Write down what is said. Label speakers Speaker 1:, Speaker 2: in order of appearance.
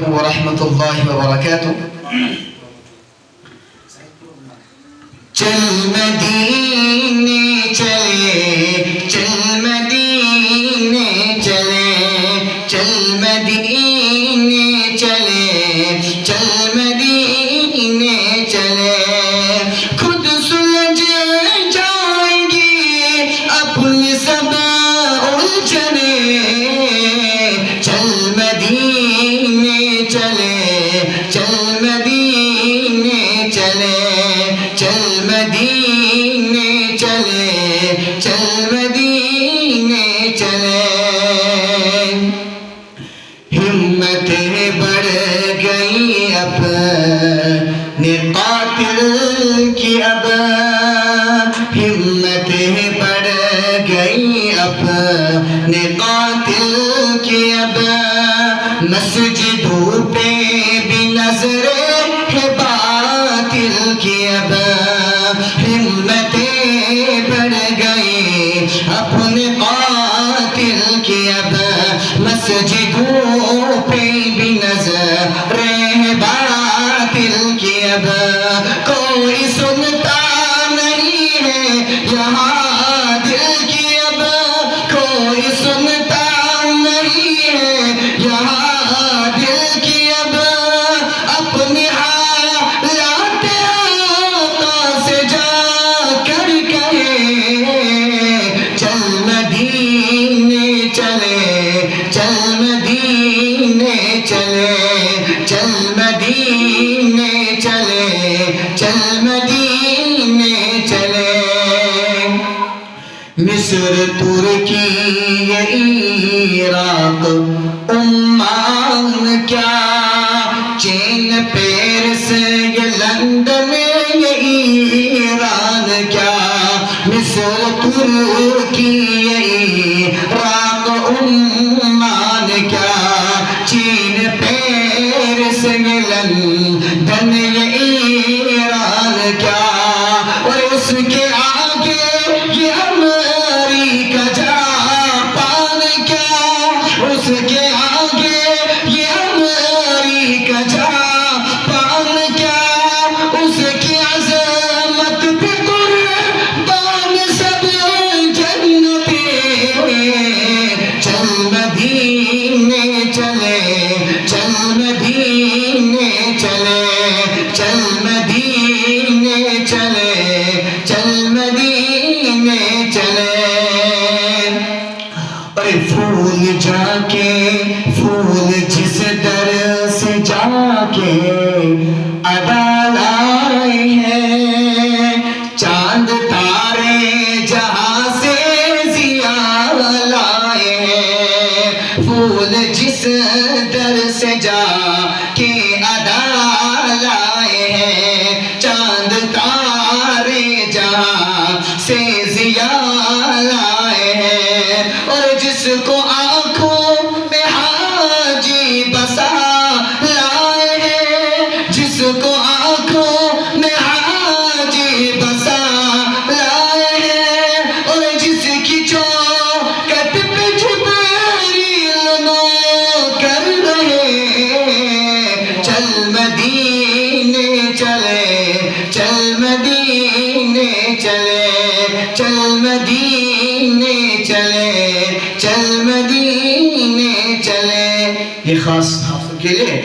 Speaker 1: ورحمۃ اللہ وبرکاتہ۔ چل مدینے چلے، چل مدینے چلے، چل مدینے چلے، چل مدینے چلے، خود سلجھ جائیں گی اپنی سب الجھنے، چل مدینے چلے، چل مدینے چلے، چل مدینے چلے، چل مدینے چلے، ہمتیں بڑھ گئی اپنے قاتل کی اب، ہمتیں بڑھ گئی اپنے قاتل کی اب، مسجدوں پہ بھی نظر ہے باطل کی اب، ہمتیں بڑھ گئی اپنے قاتل کی اب، مسجدوں پہ بھی نظر ہے باطل کی اب، کوئی سنتا نہیں ہے یہاں دل کی اب، کوئی سنتا نہیں ہے یہاں دل کی اب، اپنی حالات آقا سے جا کر کہے، چل مدینے چلے، چل مدینے چلے، چل مدینے چلے، چل مدینے چلے، مصر ترکی عراق عمان کیا، چین پیرس یہ لندن یہ ایران کیا، مصر ترکی عراق عمان کیا، چین پیرس یہ لندن یہ ایران کیا، اور اس کے آگے یہ امریکہ جاپان کیا، اس کے آگے یہ امریکہ جاپان کیا، اس کی عظمت پہ قربان سب جنتی، چل مدینے چلے، چل مدینے چلے، چل مدینے چلے، چل مدینے چلے، اور پھول جا کے، پھول جس در سے جا کے ادا لائے ہیں، چاند تارے جہاں سے ضیاء لائے ہیں، پھول جس در سے جا کے ادا لائے ہیں، چاند تارے جہاں سے ضیاء لائے ہیں، اور جس کو آنکھوں میں حاجی بسا لائے ہیں، جس کو آنکھوں میں حاجی بسا لائے ہیں، اور جس کی چوکھٹ پہ جبریل نوکر رہے، چل مدینے چلے، چل مدینے چلے، چل مدینے چلے، چل مدینے چلے، یہ خاص حافظ کے لیے